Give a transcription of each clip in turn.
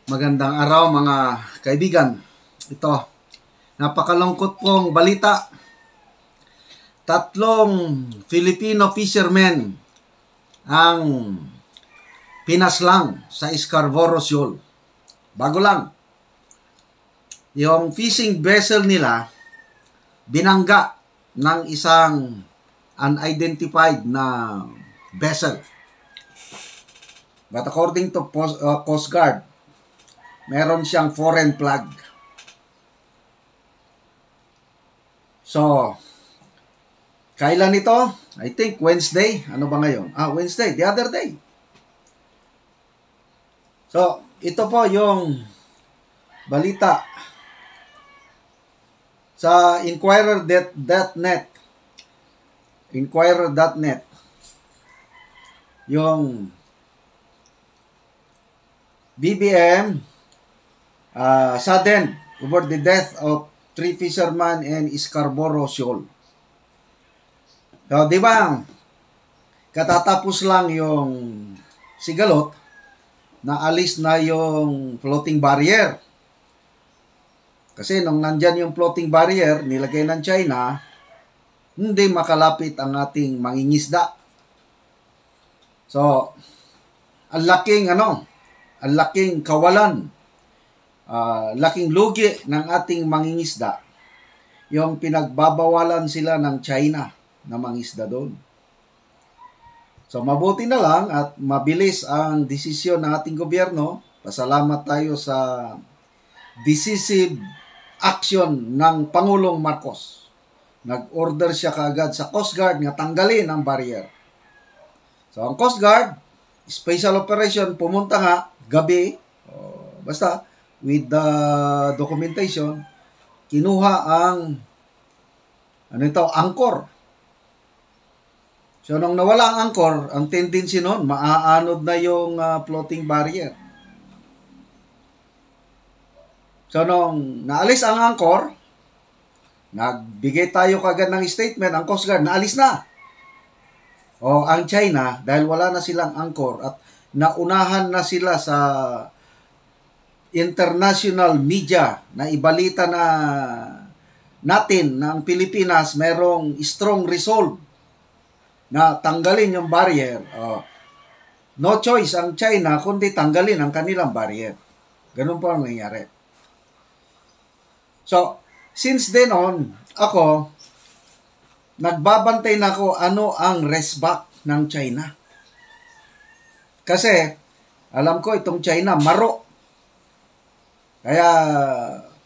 Magandang araw mga kaibigan. Ito, napakalungkot pong balita. 3 Filipino fishermen ang pinaslang sa Scarborough Shoal. Bago lang, yung fishing vessel nila binangga ng isang unidentified na vessel. But according to Coast Guard, meron siyang foreign flag. So, kailan ito? I think Wednesday. Ano ba ngayon? Wednesday, the other day. So, ito po yung balita sa Inquirer.net. Inquirer.net. Yung BBM saddened over the death of 3 fishermen in Scarborough Shoal. So, di ba, katatapos lang yung sigalot, naalis na yung floating barrier. Kasi nung nandyan yung floating barrier, nilagay ng China, hindi makalapit ang ating mangingisda. So, ang laking kawalan, laking lugi ng ating mangingisda, yung pinagbabawalan sila ng China na mangisda doon. So, mabuti na lang at mabilis ang desisyon ng ating gobyerno. Pasalamat tayo sa decisive action ng Pangulong Marcos. Nag-order siya kaagad sa Coast Guard na tanggalin ang barrier. So, ang Coast Guard, Special Operation, pumunta nga gabi, basta with the documentation, kinuha ang angkor. So, nung nawala ang angkor, ang tendency noon, maaanod na yung floating barrier. So, nung naalis ang angkor, nagbigay tayo kagad ng statement, ang Coast Guard, naalis na. O ang China, dahil wala na silang angkor at naunahan na sila sa international media na ibalita na natin na ang Pilipinas merong strong resolve na tanggalin yung barrier. No choice ang China kundi tanggalin ang kanilang barrier. Ganun po ang nangyari. So, since then on, ako, nagbabantay na ako ano ang resback ng China. Kasi, alam ko itong China, maro. Kaya,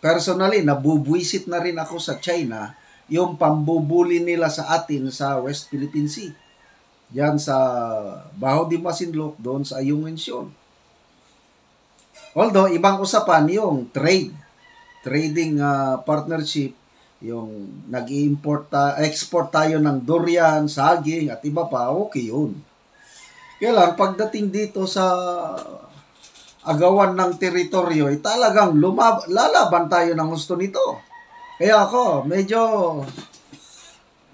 personally, nabubwisit na rin ako sa China yung pambubuli nila sa atin sa West Philippine Sea. Diyan sa Baho de Masinloc, doon sa Ayungin Shoal. Although, ibang usapan yung trading partnership, yung export tayo ng durian, saging, at iba pa, okay yun. Kaya lang, pagdating dito sa agawan ng teritoryo, talagang lalaban tayo ng gusto nito. Kaya ako, medyo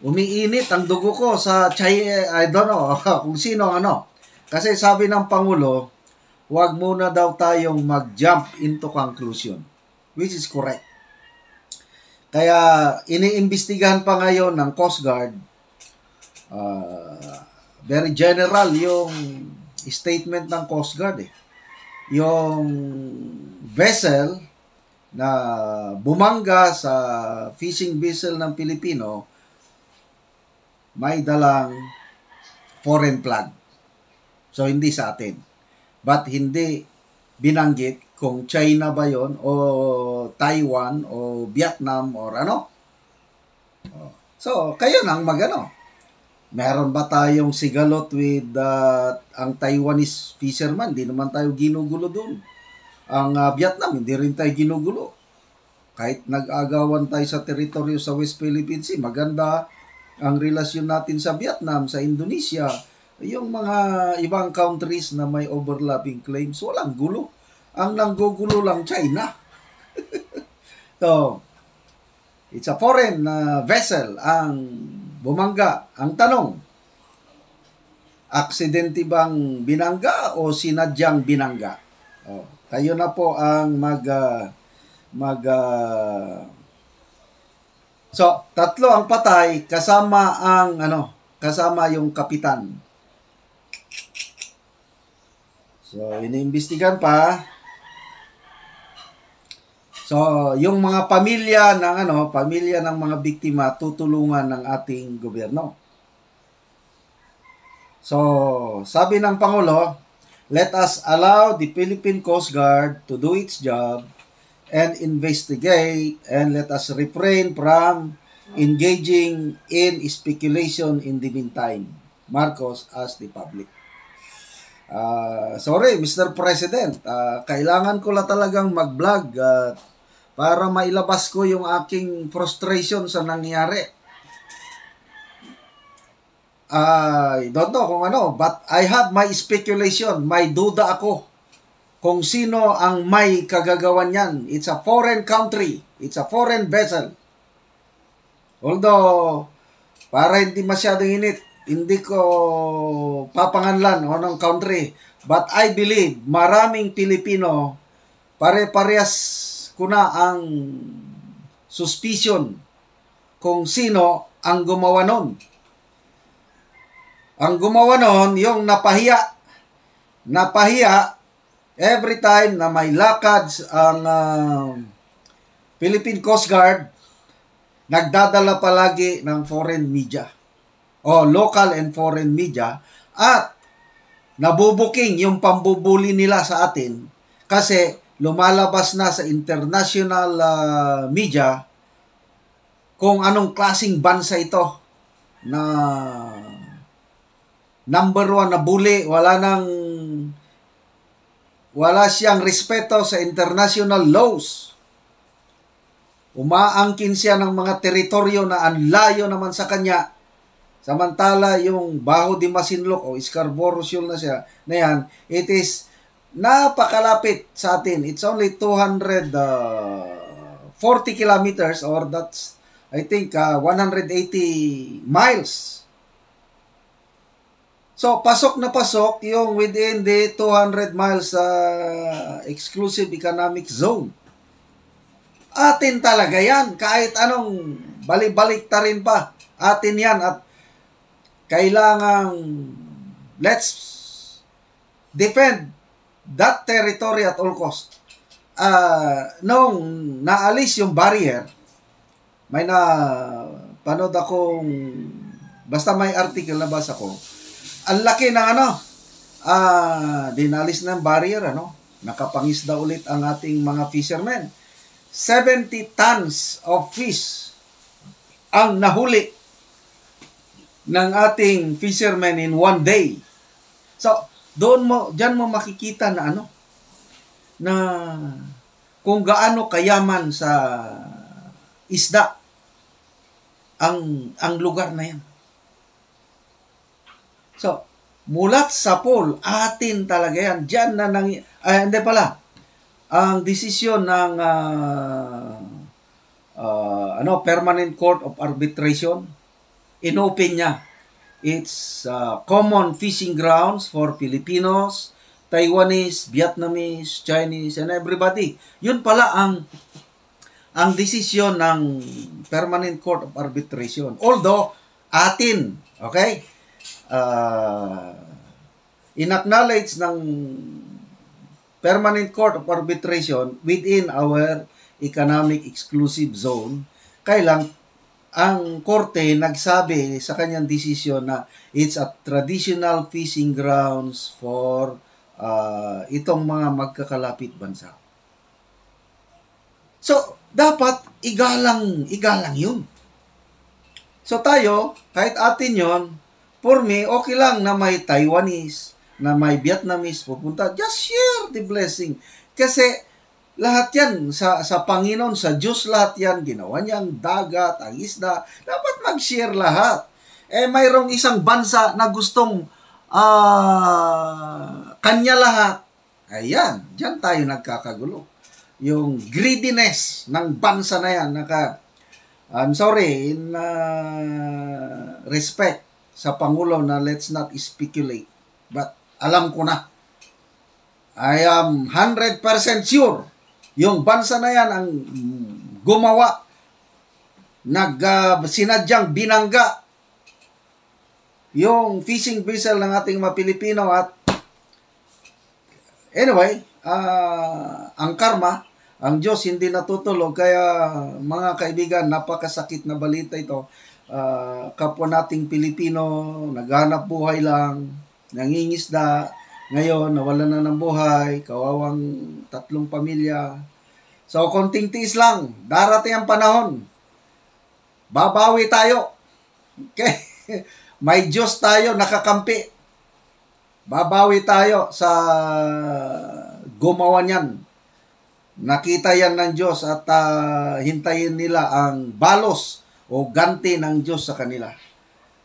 umiinit ang dugo ko sa I don't know kung sino Kasi sabi ng Pangulo, huwag muna daw tayong mag-jump into conclusion. Which is correct. Kaya iniimbestigahan pa ngayon ng Coast Guard. Very general yung statement ng Coast Guard. Yung vessel na bumangga sa fishing vessel ng Pilipino may dalang foreign flag. So, hindi sa atin. But hindi binanggit kung China ba yon o Taiwan o Vietnam or ano. So, kayo nang Meron ba tayong sigalot with ang Taiwanese fisherman? Hindi naman tayo ginugulo doon. Ang Vietnam, hindi rin tayo ginugulo. Kahit nag-agawan tayo sa teritoryo sa West Philippine Sea, maganda ang relasyon natin sa Vietnam, sa Indonesia, yung mga ibang countries na may overlapping claims, walang gulo. Ang nanggugulo lang China. So, it's a foreign vessel ang bumangga. Ang tanong, aksidente bang binangga o sinadyang binangga? Kayo na po ang so, 3 ang patay kasama ang kasama yung kapitan. So, iniimbestigan pa. So, yung mga pamilya ng mga biktima tutulungan ng ating gobyerno. So, sabi ng Pangulo, let us allow the Philippine Coast Guard to do its job and investigate, and let us refrain from engaging in speculation in the meantime. Marcos asked the public. Sorry, Mr. President, kailangan ko lang talagang mag-vlog para mailabas ko yung aking frustration sa nangyari. I don't know kung but I have my speculation, may duda ako kung sino ang may kagagawan yan. It's a foreign country, it's a foreign vessel. Although, para hindi masyadong init, hindi ko papanganlan ng country. But I believe, maraming Pilipino, pare-parehas ko na ang suspicion kung sino ang gumawa nun. Ang gumawa nun, yung napahiya every time na may lakad ang Philippine Coast Guard, nagdadala palagi ng foreign media o local and foreign media at nabubuking yung pambubuli nila sa atin kasi lumalabas na sa international media kung anong klaseng bansa ito na number 1 na bully, wala siyang respeto sa international laws. Umaangkin siya ng mga teritoryo na ang layo naman sa kanya. Samantala, yung Bajo de Masinloc o Scarborough Shoal na yan, it is napakalapit sa atin. It's only 240 kilometers or that's, I think, 180 miles. So, pasok na pasok yung within the 200 miles exclusive economic zone. Atin talaga yan. Kahit anong balik-balik ta rin pa. Atin yan. At kailangang let's defend that territory at all cost. Nung naalis yung barrier, may panood akong, basta may article na basa ko, ang laki ng dinalis ng barrier, nakapangisda ulit ang ating mga fishermen. 70 tons of fish ang nahuli ng ating fishermen in one day. So, diyan mo makikita na na kung gaano kayaman sa isda ang lugar na yan. So, mulat sa pool, atin talaga yan. Diyan na hindi pala. Ang desisyon ng Permanent Court of Arbitration, inopen niya. It's common fishing grounds for Filipinos, Taiwanese, Vietnamese, Chinese, and everybody. Yun pala ang desisyon ng Permanent Court of Arbitration. Although, atin, okay? In-acknowledge ng Permanent Court of Arbitration within our economic exclusive zone, kailang ang korte nagsabi sa kanyang desisyon na it's a traditional fishing grounds for itong mga magkakalapit bansa. So, dapat igalang yun. So tayo, kahit atin yon, for me, okay lang na may Taiwanese, na may Vietnamese pupunta. Just share the blessing. Kasi lahat yan sa Panginoon, sa Diyos lahat yan. Ginawa niyang dagat, ang isda. Dapat mag-share lahat. Mayroong isang bansa na gustong kanya lahat. Ayan, dyan tayo nagkakagulo. Yung greediness ng bansa na yan. I'm sorry, in respect sa Pangulo na let's not speculate. But alam ko na I am 100% sure yung bansa na yan ang gumawa, sinadyang binangga yung fishing vessel ng ating mga Pilipino. At anyway, ang karma, ang Diyos hindi natutulog. Kaya mga kaibigan, napakasakit na balita ito. Kapwa nating Pilipino, naghanap buhay lang, nangingisda, ngayon nawalan na ng buhay, kawawang 3 pamilya. So konting tiis lang, darating ang panahon, babawi tayo. Okay? May Diyos tayo nakakampi. Babawi tayo sa gumawa niyan. Nakita yan ng Diyos at hintayin nila ang balos o ganti ng Diyos sa kanila.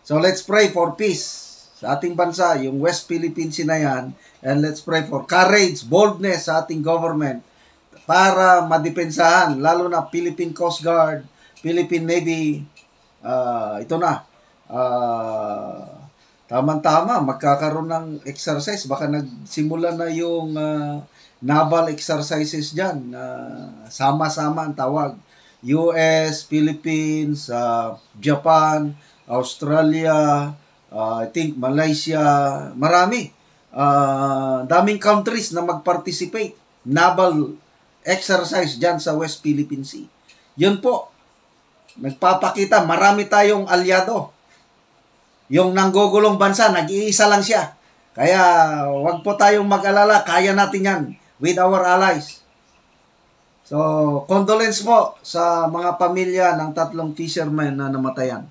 So let's pray for peace sa ating bansa, yung West Philippines na yan, and let's pray for courage, boldness sa ating government para madepensahan, lalo na Philippine Coast Guard, Philippine Navy. Ito na, tama-tama, magkakaroon ng exercise, baka nagsimula na yung naval exercises dyan, sama-sama ang tawag. US, Philippines, Japan, Australia, I think Malaysia, marami. Daming countries na mag-participate. Naval exercise dyan sa West Philippine Sea. Yun po, nagpapakita, marami tayong alyado. Yung nanggugulong bansa, nag-iisa lang siya. Kaya, wag po tayong mag-alala, kaya natin yan with our allies. So, condolence po sa mga pamilya ng 3 fishermen na namatayan.